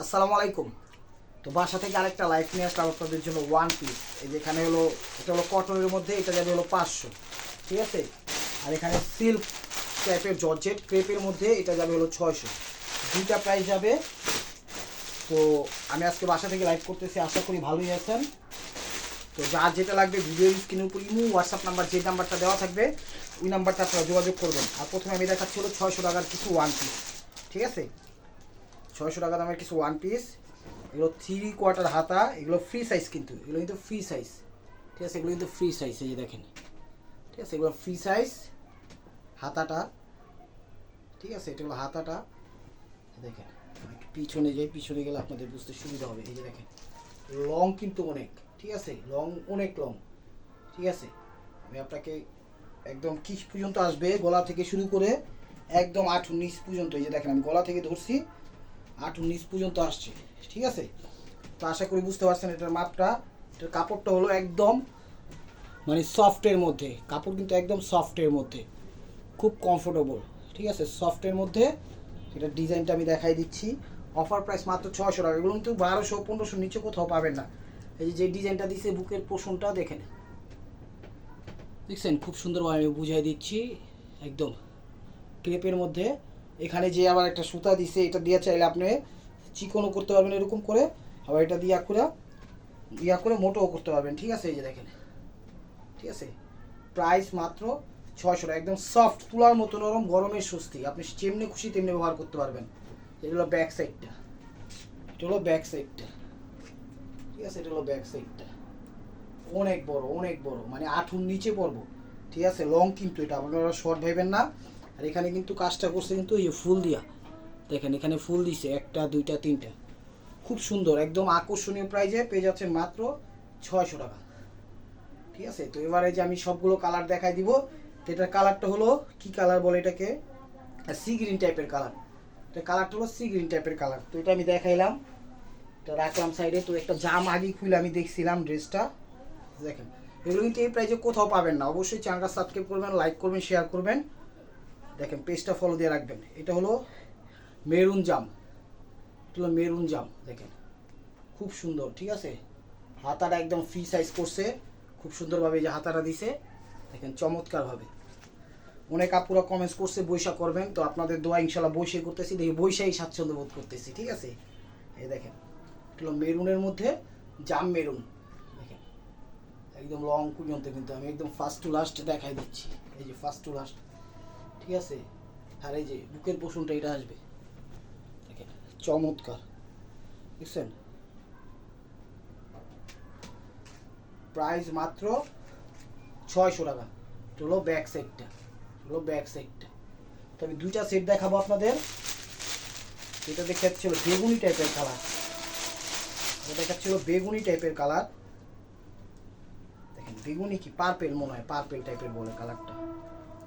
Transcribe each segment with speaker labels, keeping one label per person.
Speaker 1: আসসালামু আলাইকুম। তো বাসা থেকে আরেকটা লাইফ নিয়ে আসলাম আপনাদের জন্য ওয়ান পিস। এই যে এখানে হলো, এটা হলো কটনের মধ্যে, এটা যাবে হলো 500, ঠিক আছে। আর এখানে সিল্ক টাইপের জর্জেট ক্রেপের মধ্যে এটা যাবে হলো 600, দুইটা প্রাইস যাবে। তো আমি আজকে বাসা থেকে লাইভ করতেছি, আশা করি ভালোই আছেন। তো যার যেটা লাগবে ভিডিও স্ক্রিনের উপর ইমো হোয়াটসঅ্যাপ নাম্বার, যে নাম্বারটা দেওয়া থাকবে ওই নাম্বারটা আপনারা যোগাযোগ করবেন। আর প্রথমে আমি দেখাচ্ছি হলো 600 টাকার কিছু ওয়ান পিস, ঠিক আছে। 600 টাকা দামের কিছু ওয়ান পিস, এগুলো 3/4 হাতা, এগুলো ফ্রি সাইজ, কিন্তু এগুলো কিন্তু ফ্রি সাইজ, ঠিক আছে। এগুলো কিন্তু ফ্রি সাইজ, এই যে দেখেন, ঠিক আছে। এগুলো ফ্রি সাইজ, হাতাটা, ঠিক আছে। এটা হলো হাতাটা, দেখেন। একটু পিছনে যাই, পিছনে গেলে আপনাদের বুঝতে সুবিধা হবে। এই যে দেখেন, লং কিন্তু অনেক, ঠিক আছে। লং, অনেক লং, ঠিক আছে। আমি আপনাকে একদম কি পর্যন্ত আসবে, গলা থেকে শুরু করে একদম 8-19 পর্যন্ত। এই যে দেখেন, আমি গলা থেকে ধরছি, 8-19 পর্যন্ত আসছে, ঠিক আছে। তো আশা করি বুঝতে পারছেন এটার মাপটা। এটার কাপড়টা হলো একদম মানে সফটের মধ্যে, কাপড় কিন্তু একদম সফটের মধ্যে, খুব কমফোর্টেবল, ঠিক আছে। সফটের মধ্যে এটার ডিজাইনটা আমি দেখাই দিচ্ছি। অফার প্রাইস মাত্র 600 টাকা। এগুলো কিন্তু 1200-1500 নিচে কোথাও পাবেন না। এই যে ডিজাইনটা দিচ্ছে, বুকের পোষণটা দেখেন, দেখছেন, খুব সুন্দরভাবে আমি বুঝাই দিচ্ছি। একদম ক্রেপের মধ্যে, এখানে যে আবার একটা সুতা দিছে, এটা দিয়ে চাইলে আপনি চিকনও করতে পারবেন এরকম করে, আবার এটা দিয়ে করে মোটোও করতে পারবেন, ঠিক আছে। এই যে দেখেন, ঠিক আছে। প্রাইস মাত্র 600 টাকা, একদম সফট, তুলার মতো নরম, গরমের স্বস্তি। আপনি যেমনি খুশি তেমনি ব্যবহার করতে পারবেন। এটা হলো ব্যাক সাইডটা, এটা হলো ব্যাক সাইডটা, ঠিক আছে। এটা হলো ব্যাক সাইডটা, অনেক বড়, অনেক বড়, মানে 8 নিচে পড়বো, ঠিক আছে। লং কিন্তু এটা, আপনারা শর্ট ভাইবেন না। আর এখানে কিন্তু কাজটা করছে কিন্তু এই ফুল দিয়া, দেখেন এখানে ফুল দিছে, 1টা 2টা 3টা, খুব সুন্দর, একদম আকর্ষণীয় প্রাইজে পেয়ে যাচ্ছেন মাত্র 600 টাকা, ঠিক আছে। তো এবারে যে আমি সবগুলো কালার দেখাই দিব। তো এটার কালারটা হলো কি কালার বলে এটাকে, সি গ্রিন টাইপের কালার। এটা কালারটা হলো সি গ্রিন টাইপের কালার। তো এটা আমি দেখাইলাম, এটা রাখলাম সাইডে। তো একটা জাম আগে খুলে আমি দেখছিলাম ড্রেসটা, দেখেন। এগুলো কিন্তু এই প্রাইজে কোথাও পাবেন না। অবশ্যই চ্যানেলটা সাবস্ক্রাইব করবেন, লাইক করবেন, শেয়ার করবেন, দেখেন পেজটা ফলো দিয়ে রাখবেন। এটা হলো মেরুন জাম, এটা হলো মেরুন জাম, দেখেন খুব সুন্দর, ঠিক আছে। হাতাটা একদম ফ্রি সাইজ করছে, খুব সুন্দরভাবে যে হাতাটা দিছে, দেখেন চমৎকারভাবে। অনেক আপুরা কমেন্টস করছে বৈশা করবেন, তো আপনাদের দোয়া ইনশাল্লাহ বৈশাই করতেছি, দেখি বৈশাই স্বাচ্ছন্দ্য বোধ করতেছি, ঠিক আছে। এই দেখেন, এটা হলো মেরুনের মধ্যে জাম মেরুন, দেখেন একদম লং পর্যন্ত, কিন্তু আমি একদম ফার্স্ট টু লাস্ট দেখাই দিচ্ছি। এই যে ফার্স্ট টু লাস্ট, ঠিক আছে। আর এই যে বুকের পোষণটা এটা আসবে, দেখেন চমৎকার, দেখছেন। প্রাইস মাত্র 600 টাকা। এটা হলো ব্যাক সাইডটা, হলো ব্যাক সাইডটা। তো আমি দুইটা সেট দেখাবো আপনাদের। এটা দেখাচ্ছিল বেগুনি টাইপের কালার, এটা দেখাচ্ছিল বেগুনি টাইপের কালার, দেখেন বেগুনি কি পার্পেল মনে হয়, পার্পেল টাইপের বলে কালারটা।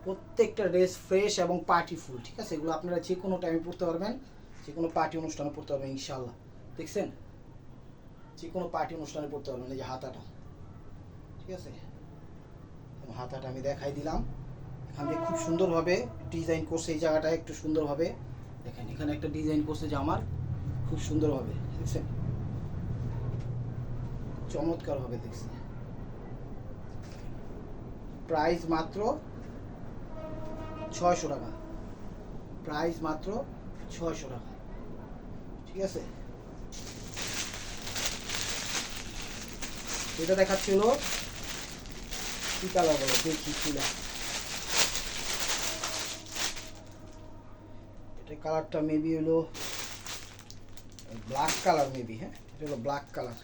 Speaker 1: প্রত্যেকটা ড্রেস ফ্রেশ এবং পার্টি ফুল, ঠিক আছে। এগুলো আপনারা যে কোনো টাইমে পড়তে পারবেন, যে কোনো পার্টি অনুষ্ঠানে পড়তে পারবেন ইনশাল্লাহ, দেখছেন, যে কোনো পার্টি অনুষ্ঠানে পড়তে পারবেন। এই যে হাতাটা, ঠিক আছে, হাতাটা আমি দেখাই দিলাম। এখান থেকে খুব সুন্দরভাবে ডিজাইন করছে, এই জায়গাটায় একটু সুন্দরভাবে দেখেন, এখানে একটা ডিজাইন করছে যে আমার খুব সুন্দরভাবে, দেখছেন চমৎকারভাবে দেখছে। প্রাইস মাত্র 600 টাকা, প্রাইস মাত্র 600 টাকা, ঠিক আছে। এটা দেখাচ্ছিল কি কালার বলো দেখি, খুলে এটা কালারটা মেবি হলো ব্ল্যাক কালার মেবি, হ্যাঁ এটা হলো ব্ল্যাক কালার,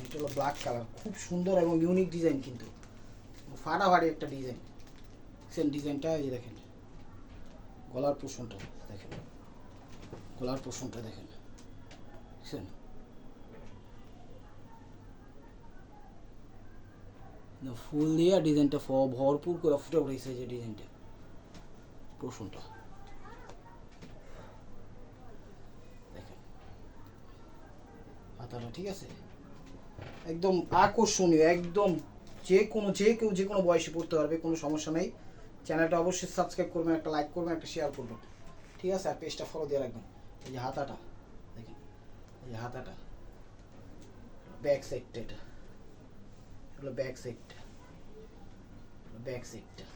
Speaker 1: এটা হলো ব্ল্যাক কালার, খুব সুন্দর এবং ইউনিক ডিজাইন, কিন্তু ফাটাফাটি একটা ডিজাইন, সেম ডিজাইনটা। এই দেখেন গলার পোষণটা, দেখেন গলার পোষণটা দেখেন, বুঝছেন। ফুল দিয়ে ডিজাইনটা ভরপুর করে ফুটে উঠেছে, যে ডিজাইনটা পোষণটা দেখেন, হাতাটা, ঠিক আছে, একদম আকর্ষণীয়, একদম যে কেউ যে কোনো বয়সে পড়তে পারবে, কোনো সমস্যা নেই। চ্যানেলটা অবশ্যই সাবস্ক্রাইব করবেন, একটা লাইক করবেন, একটা শেয়ার করবেন, ঠিক আছে। আর পেজটা ফলো দিয়ে রাখবেন। এই যে হাতাটা দেখেন, এই যে হাতাটা, ব্যাক সাইডটা, এটা হলো ব্যাক সাইডটা, ব্যাক সাইডটা।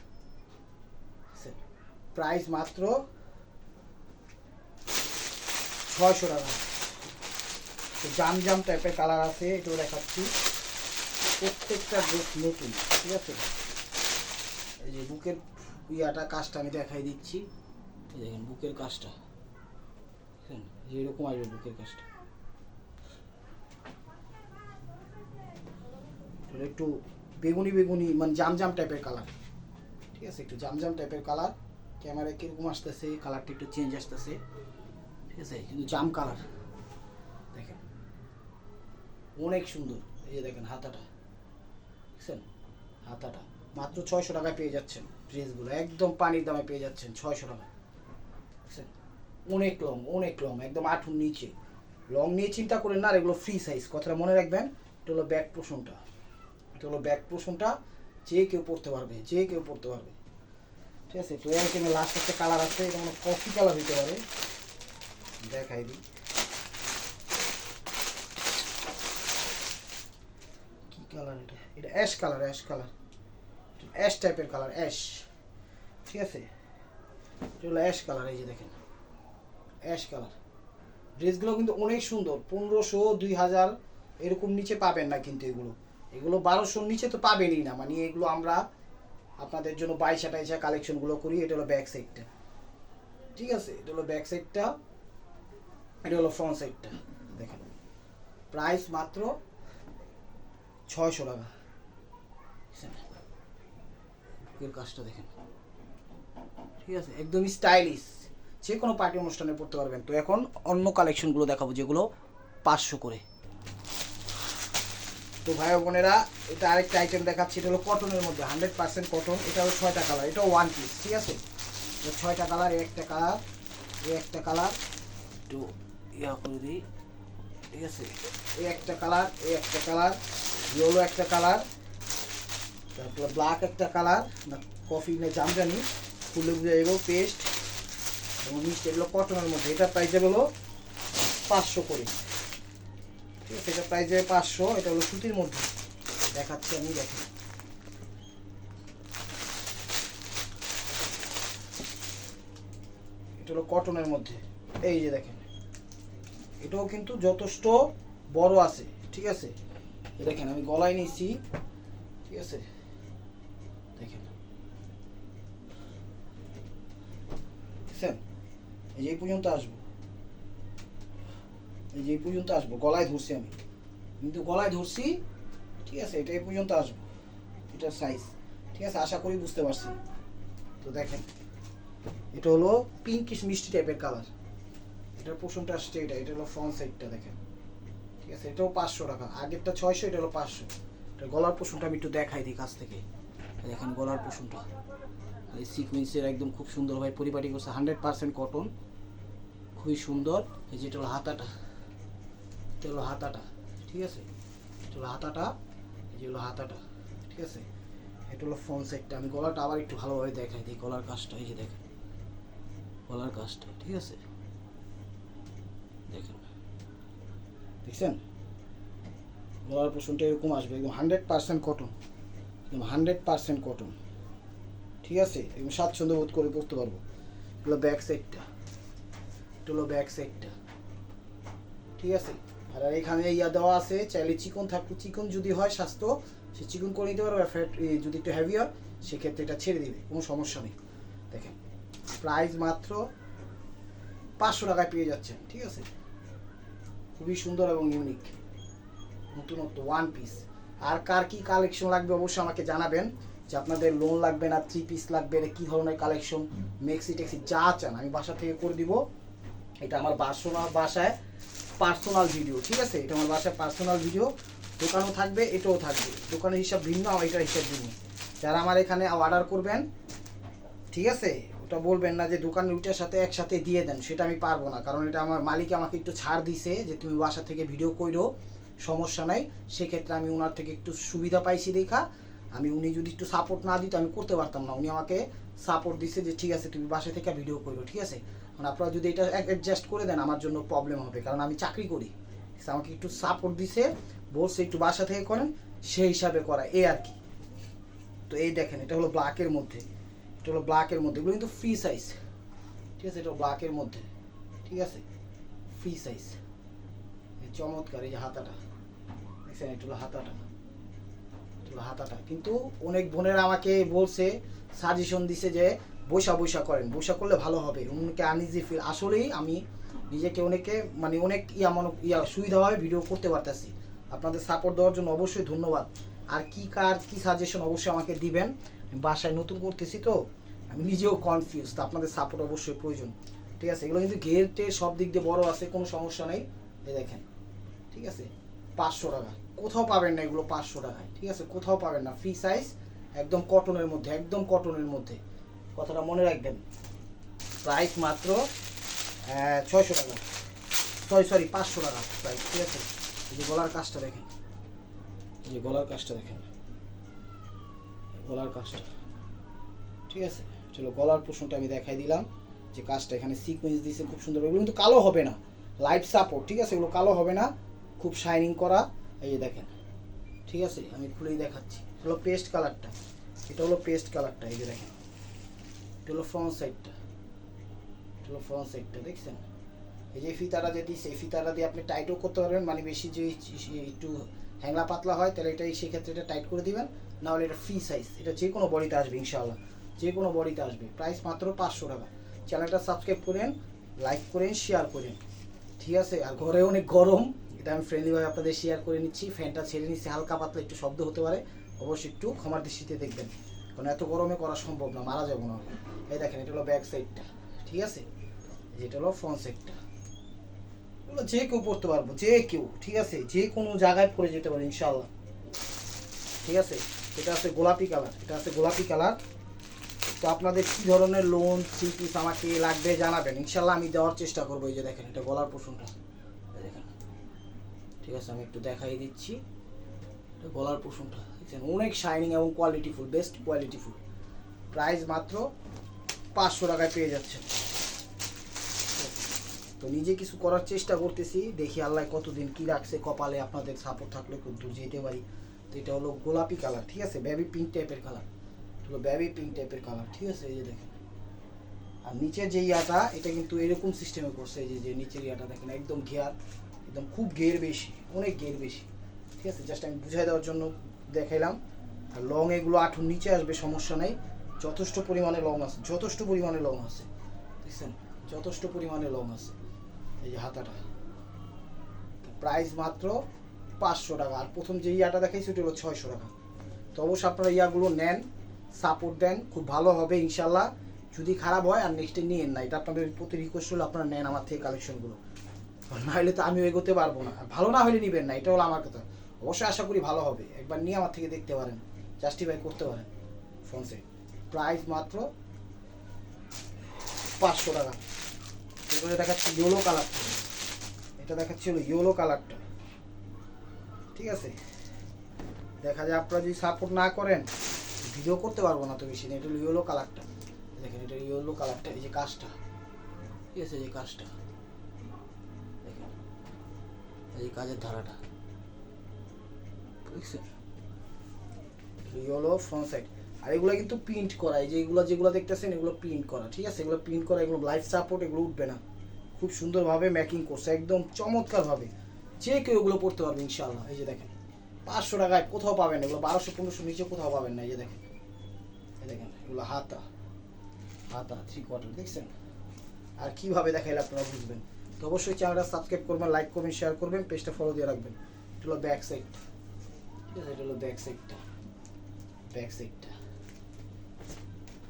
Speaker 1: প্রাইস মাত্র 600 টাকা। জাম জাম টাইপের কালার আছে, এটাও দেখাচ্ছি। প্রত্যেকটা ড্রেস নতুন, ঠিক আছে। এই যে বুকের ইয়াটা কাজটা আমি দেখাই দিচ্ছি। এই দেখেন বুকের কাজটা, দেখেন এরকম আসবে বুকের কাজটা। একটু বেগুনি বেগুনি মানে জাম জাম টাইপের কালার, ঠিক আছে। একটু জাম জাম টাইপের কালার, ক্যামেরায় কীরকম আসতেছে, কালারটা একটু চেঞ্জ আসতেছে, ঠিক আছে। কিন্তু জাম কালার দেখেন অনেক সুন্দর। এই যে দেখেন হাতাটা, দেখছেন হাতাটা মাত্র 600 টাকায় পেয়ে যাচ্ছেন। ড্রেসগুলো একদম পানির দামে পেয়ে যাচ্ছেন 600 টাকা, দেখছেন। অনেক লং, অনেক লং, একদম 8 নিচে। লং নিয়ে চিন্তা করেন না, আর এগুলো ফ্রি সাইজ, কথাটা মনে রাখবেন। এটা হলো ব্যাক পোর্শনটা, এটা হলো ব্যাক পোর্শনটা। যে কেউ পড়তে পারবে, যে কেউ পড়তে পারবে, ঠিক আছে। তো এখানে লাস্ট একটা কালার আছে, এটা মানে কফি কালার হতে পারে, দেখাই দিই কি কালার। এটা এটা ash colour, ash colour, ash টাইপের কালার, অ্যাশ, ঠিক আছে। এটা হলো অ্যাশ কালার, এই যে দেখেন অ্যাশ কালার। ড্রেসগুলো কিন্তু অনেক সুন্দর। 1500 2000 এরকম নিচে পাবেন না, কিন্তু এগুলো এগুলো 1200 নিচে তো পাবেনই না। মানে এগুলো আমরা আপনাদের জন্য 22-28 কালেকশনগুলো করি। এটা হলো ব্যাক সাইডটা, ঠিক আছে। এটা হলো ব্যাক সাইডটা, এটা হলো ফ্রন্ট সাইডটা। দেখেন প্রাইস মাত্র 600 টাকা। বুকের কাজটা দেখেন, ঠিক আছে, একদম স্টাইলিশ, যে কোনো পার্টি অনুষ্ঠানে পড়তে পারবেন। তো এখন অন্য কালেকশনগুলো দেখাবো যেগুলো 500 করে। তো ভাই বোনেরা, এটা আরেকটা আইটেম দেখাচ্ছি। এটা হলো কটনের মধ্যে, 100% কটন। এটা হলো 6টা কালার, এটাও ওয়ান পিস, ঠিক আছে। এটা 6টা কালার, এই একটা কালার, এই একটা কালার, একটু ইয়া করে দিই, ঠিক আছে। এই একটা কালার, এই একটা কালার, ইয়েলো একটা কালার, তারপর ব্ল্যাক একটা কালার, না কফি না জামজানি, ফুলে বুঝে এগুলো পেস্ট এবং মিক্সড, এগুলো কটনের মধ্যে। এটা প্রাইস হলো 500 করে, ঠিক আছে। এটা প্রাইস যাবে 500। এটা হলো সুতির মধ্যে, দেখাচ্ছি আমি, দেখেন এটা হলো কটনের মধ্যে। এই যে দেখেন, এটাও কিন্তু যথেষ্ট বড় আছে, ঠিক আছে। দেখেন আমি গলায় নিয়েছি, ঠিক আছে। দেখেন দেখছেন, এই যে এই পর্যন্ত আসবো, এই যে এই পর্যন্ত আসবো, গলায় ধরছি আমি, কিন্তু গলায় ধরছি, ঠিক আছে। এটা এই পর্যন্ত আসবো, এটার সাইজ, ঠিক আছে। আশা করি বুঝতে পারছি। তো দেখেন এটা হলো পিঙ্কিশ মিষ্টি টাইপের কালার, এটার পোর্শনটা আসছে, এটা এটা হলো ফ্রন্ট সাইডটা, দেখেন, ঠিক আছে। এটাও 500 টাকা, আগেরটা 600, এটা হলো 500। এটা গলার পোর্শনটা আমি একটু দেখাই দিই কাছ থেকে। দেখেন গলার পোর্শনটা, এই সিকোয়েন্সের একদম খুব সুন্দরভাবে পরিপাটি করছে, 100% কটন, খুবই সুন্দর। এই যে এটা হলো হাতাটা, এটা হলো হাতাটা, ঠিক আছে। এটা হলো হাতাটা, এই যে হলো হাতাটা, ঠিক আছে। এটা হলো ফ্রন্ট সাইডটা। আমি গলাটা আবার একটু ভালোভাবে দেখাই দিই, গলার কাজটা, এই যে দেখেন গলার কাজটা, ঠিক আছে। দেখেন দেখছেন গলার পোর্শনটা এরকম আসবে, একদম 100% কটন, একদম 100% কটন, ঠিক আছে। একদম স্বাচ্ছন্দ্য বোধ করে পড়তে পারবো। এগুলো ব্যাক সাইডটা, এটা হলো ব্যাক সাইডটা, ঠিক আছে। আর এখানে ইয়া দেওয়া আছে, চাইলে চিকন থাকলে, চিকন যদি হয় স্বাস্থ্য, সে চিকন করে নিতে পারবে। আর ফ্যাট যদি একটু হেভি হয় সেক্ষেত্রে এটা ছেড়ে দিবে, কোনো সমস্যা নেই। দেখেন প্রাইস মাত্র 500 টাকায় পেয়ে যাচ্ছেন, ঠিক আছে। খুবই সুন্দর এবং ইউনিক, নতুনত্ব, ওয়ান পিস। আর কার কি কালেকশন লাগবে অবশ্যই আমাকে জানাবেন, যে আপনাদের লোন লাগবে না 3 পিস লাগবে, কী ধরনের কালেকশন, মেক্সি টেক্সি যা চান আমি বাসা থেকে করে দিব। এটা আমার বাসায় পার্সোনাল ভিডিও, ঠিক আছে। এটা আমার বাসায় পার্সোনাল ভিডিও, দোকানও থাকবে, এটাও থাকবে। দোকানের হিসাব ভিন্ন, এটার হিসাব ভিন্ন। যারা আমার এখানে অর্ডার করবেন, ঠিক আছে, ওটা বলবেন না যে দোকানের ওইটার সাথে একসাথে দিয়ে দেন, সেটা আমি পারবো না। কারণ এটা আমার মালিক আমাকে একটু ছাড় দিছে, যে তুমি বাসা থেকে ভিডিও করো, সমস্যা নাই। সেক্ষেত্রে আমি ওনার থেকে একটু সুবিধা পাইছি দেখা, উনি যদি একটু সাপোর্ট না দিত আমি করতে পারতাম না। উনি আমাকে সাপোর্ট দিচ্ছে যে ঠিক আছে তুমি বাসা থেকে ভিডিও করো, ঠিক আছে। কারণ আপনারা যদি এটা অ্যাডজাস্ট করে দেন আমার জন্য প্রবলেম হবে, কারণ আমি চাকরি করি, আমাকে একটু সাপোর্ট দিছে, বলছে একটু বাসা থেকে করেন, সেই হিসাবে করা এই আর কি। তো এই দেখেন এটা হলো ব্ল্যাকের মধ্যে, এটা হলো ব্ল্যাকের মধ্যে, এগুলো কিন্তু ফ্রি সাইজ, ঠিক আছে, এটা ব্ল্যাকের মধ্যে, ঠিক আছে, ফ্রি সাইজ, চমৎকার। এই যে হাতাটা দেখছেন, এটা হলো হাতাটা, হাতাটা কিন্তু অনেক বোনেরা আমাকে বলছে, সাজেশন দিছে যে বৈশা বৈশা করেন, বৈশা করলে ভালো হবে, অনেকে আনইজি ফিল। আসলেই আমি নিজেকে অনেকে মানে অনেক সুবিধাভাবে ভিডিও করতে পারতেছি। আপনাদের সাপোর্ট দেওয়ার জন্য অবশ্যই ধন্যবাদ। আর কি কার কি সাজেশন অবশ্যই আমাকে দিবেন, বাসায় নতুন করতেছি তো আমি নিজেও কনফিউজ, তো আপনাদের সাপোর্ট অবশ্যই প্রয়োজন, ঠিক আছে। এগুলো কিন্তু ঘেরটে সব দিক দিয়ে বড় আছে, কোনো সমস্যা নেই। এই দেখেন, ঠিক আছে, 500 টাকা, কোথাও পাবেন না এগুলো 500 টাকায়, ঠিক আছে, কোথাও পাবেন না, ফ্রি সাইজ, একদম কটনের মধ্যে, একদম কটনের মধ্যে, কথাটা মনে রাখবেন। প্রাইস মাত্র 600 টাকা, সরি 500 টাকা প্রাইস, ঠিক আছে। এই যে গলার কাজটা দেখেন, এই যে গলার কাজটা দেখেন, গলার কাজটা, ঠিক আছে। চলো গলার পোর্শনটা আমি দেখাই দিলাম, যে কাজটা এখানে সিকোয়েন্স দিয়েছে খুব সুন্দর। এগুলো কিন্তু কালো হবে না, লাইট সাপোর্ট, ঠিক আছে, এগুলো কালো হবে না, খুব শাইনিং করা। এই যে দেখেন, ঠিক আছে, আমি খুলেই দেখাচ্ছি। এটা হলো পেস্ট কালারটা, এটা হলো পেস্ট কালারটা, এই যে দেখেন, এটা হলো ফ্রন্ট সাইডটা, এটা হলো ফ্রন্ট সাইডটা, দেখছেন। এই যে ফিতাটা যে দিচ্ছে, এই ফিতাটা দিয়ে আপনি টাইটও করতে পারবেন, মানে বেশি যে একটু হ্যাংলা পাতলা হয় তাহলে এটাই সেক্ষেত্রে এটা টাইট করে দিবেন, নাহলে এটা ফ্রি সাইজ, এটা যে কোনো বডিতে আসবে ইনশাআল্লাহ, যে কোনো বডিতে আসবে। প্রাইস মাত্র 500 টাকা। চ্যানেলটা সাবস্ক্রাইব করেন, লাইক করেন, শেয়ার করেন, ঠিক আছে। আর ঘরে অনেক গরম, এটা আমি ফ্রেন্ডলিভাবে আপনাদের শেয়ার করে নিচ্ছি। ফ্যানটা ছেড়ে নিচ্ছি, হালকা পাতলা একটু শব্দ হতে পারে, অবশ্যই একটু ক্ষমার দৃষ্টিতে দেখবেন, কারণ এত গরমে করা সম্ভব না, মারা যাবো না। এই দেখেন, এটা হলো ব্যাক সাইডটা, ঠিক আছে, যেটা হলো ফ্রন্ট সাইডটা। এগুলো যে কেউ পড়তে পারবো, যে কেউ, ঠিক আছে, যে কোনো জায়গায় পরে যেতে পারে ইনশাআল্লাহ, ঠিক আছে। এটা আছে গোলাপি কালার, এটা আছে গোলাপি কালার। তো আপনাদের কী ধরনের লোন থ্রি পিস আমাকে লাগবে জানাবেন, ইনশাল্লাহ আমি দেওয়ার চেষ্টা করবো। এই যে দেখেন, এটা গলার পোর্শনটা দেখেন, ঠিক আছে, আমি একটু দেখাই দিচ্ছি। এটা গলার পোর্শনটা দেখছেন, অনেক শাইনিং এবং কোয়ালিটিফুল, বেস্ট কোয়ালিটিফুল। প্রাইস মাত্র 500 টাকায় পেয়ে যাচ্ছেন। তো নিজে কিছু করার চেষ্টা করতেছি, দেখি আল্লাহ কতদিন কী রাখছে কপালে, আপনাদের সাপোর্ট থাকলে খুব দূর যেতে পারি। তো এটা হলো গোলাপি কালার, ঠিক আছে, বেবি পিঙ্ক টাইপের কালার, হলো বেবি পিঙ্ক টাইপের কালার, ঠিক আছে। এই যে দেখেন, আর নিচের যে ইয়াটা, এটা কিন্তু এরকম সিস্টেমে করছে, এই যে নিচের ইয়াটা দেখেন, একদম ঘেয়ার, একদম খুব ঘের বেশি, অনেক ঘের বেশি, ঠিক আছে। জাস্ট আমি বুঝাই দেওয়ার জন্য দেখাইলাম। আর লং এগুলো 8 নিচে আসবে, সমস্যা নেই, যথেষ্ট পরিমাণে লং আছে, যথেষ্ট পরিমাণে লং আছে, দেখছেন, যথেষ্ট পরিমাণে লং আছে। এই যে হাতাটা, প্রাইস মাত্র 500 টাকা। আর প্রথম যে ইয়াটা দেখাইছি ওটা হলো 600 টাকা। তো অবশ্যই আপনারা ইয়াগুলো নেন, সাপোর্ট দেন, খুব ভালো হবে ইনশাল্লাহ। যদি খারাপ হয় আর নেক্সটে নিয়েন না, এটা আপনাদের প্রতি রিকোয়েস্ট হলো, আপনারা নেন আমার থেকে কালেকশনগুলো, না হলে তো আমিও এগোতে পারবো না। আর ভালো না হলে নেবেন না, এটা হলো আমার কথা। অবশ্যই আশা করি ভালো হবে, একবার নিয়ে আমার থেকে দেখতে পারেন, জাস্টিফাই করতে পারেন। ফোনসে প্রাইস মাত্র 500 টাকা। এগুলো দেখাচ্ছি ইয়েলো কালারটা, এটা দেখাচ্ছি হলো ইয়েলো কালারটা, ঠিক আছে। দেখা যায় আপনারা যদি সাপোর্ট না করেন ভিডিও করতে পারবো না তো বেশি না। এটা হলো ইয়েলো কালারটা, দেখেন, এটা ইয়েলো কালারটা, এই যে কাজটা, ঠিক আছে, এই যে কাজটা দেখেন, এই কাজের ধারাটা, বুঝছেন, ইয়েলো ফ্রন্ট সাইড। আর এগুলো কিন্তু প্রিন্ট করা, এই যে এগুলো যেগুলো দেখতেছেন এগুলো প্রিন্ট করা, ঠিক আছে, এগুলো প্রিন্ট করা, এগুলো লাইফ সাপোর্ট, এগুলো উঠবে না, খুব সুন্দরভাবে মেকিং করছে, একদম চমৎকারভাবে, যে কেউ এগুলো পড়তে পারবে ইনশাআল্লাহ। এই যে দেখেন, 500 টাকায় কোথাও পাবেন এগুলো, 1200-1500 নিচে কোথাও পাবেন না। এই যে দেখেন, এই দেখেন, এগুলো হাতা, হাতা 3/4, দেখছেন। আর কীভাবে দেখাইলে আপনারা বুঝবেন। তো অবশ্যই চ্যানেলটা সাবস্ক্রাইব করবেন, লাইক করবেন, শেয়ার করবেন, পেজটা ফলো দিয়ে রাখবেন। এটা হলো ব্যাক সাইড, ঠিক আছে, এটা হলো ব্যাক সাইডটা, ব্যাক সাইডটা,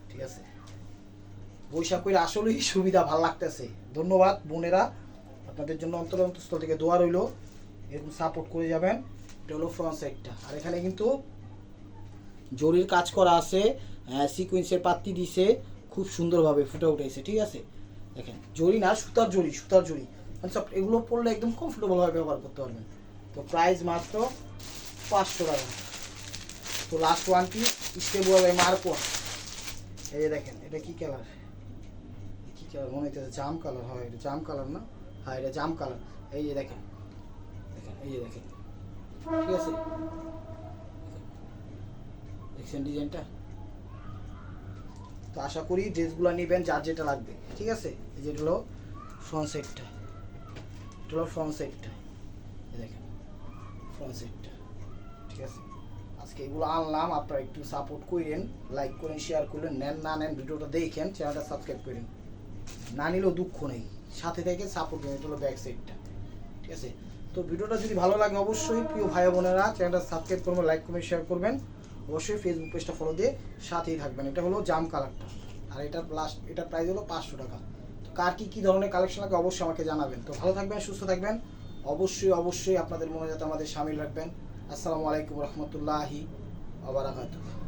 Speaker 1: ঠিক আছে। বৈশাখ করে আসলেই সুবিধা, ভালো লাগতেছে। ধন্যবাদ বোনেরা, আপনাদের জন্য অন্তরস্থল থেকে দোয়া রইল, এরকম সাপোর্ট করে যাবেন। এটা হলো ফ্রন্ট সাইডটা। আর এখানে কিন্তু জরির কাজ করা আছে, সিকোয়েন্সের পাত্তি দিছে, খুব সুন্দরভাবে ফুটে উঠেছে, ঠিক আছে। দেখেন, জরি না, সুতার জরি, সুতার জরি, মানে সব এগুলো পরলে একদম কমফোর্টেবলভাবে ব্যবহার করতে পারবেন। তো প্রাইস মাত্র 500 টাকা। তো last one piece stable Marco, এই যে দেখেন, এটা কি কালার, কি কালার মনে হচ্ছে, জাম কালার হয়, এটা জাম কালার না, হ্যাঁ এটা জাম কালার। এই যে দেখেন, দেখেন এই যে দেখেন, ঠিক আছে, দেখছেন ডিজাইনটা। তো আশা করি ড্রেসগুলো নেবেন যার যেটা লাগবে, ঠিক আছে। এই যেটা হলো ফ্রন্ট সাইডটা, এটা হলো ফ্রন্ট সাইডটা, দেখেন ফ্রন্ট সাইডটা, ঠিক আছে। আজকে এগুলো আনলাম, আপনারা একটু সাপোর্ট করেন, লাইক করেন, শেয়ার করলেন, নেন না নেন ভিডিওটা দেখেন, চ্যানেলটা সাবস্ক্রাইব করেন, না নিলেও দুঃখ নেই, সাথে থেকে সাপোর্ট করেন। এটা হলো ব্যাক সাইডটা, ঠিক আছে। তো ভিডিওটা যদি ভালো লাগে অবশ্যই প্রিয় ভাই বোনেরা চ্যানেলটা সাবস্ক্রাইব করবেন, লাইক করবেন, শেয়ার করবেন, অবশ্যই ফেসবুক পেজটা ফলো দিয়ে সাথেই থাকবেন। এটা হলো জাম কালারটা, আর এটার এটার প্রাইস হলো 500 টাকা। তো কার কী ধরনের কালেকশন লাগে অবশ্যই আমাকে জানাবেন। তো ভালো থাকবেন, সুস্থ থাকবেন, অবশ্যই অবশ্যই আপনাদের মনে যাতে আমাদের সামিল রাখবেন। আসসালামু আলাইকুম রহমতুল্লাহি ওয়া বারাকাতুহু।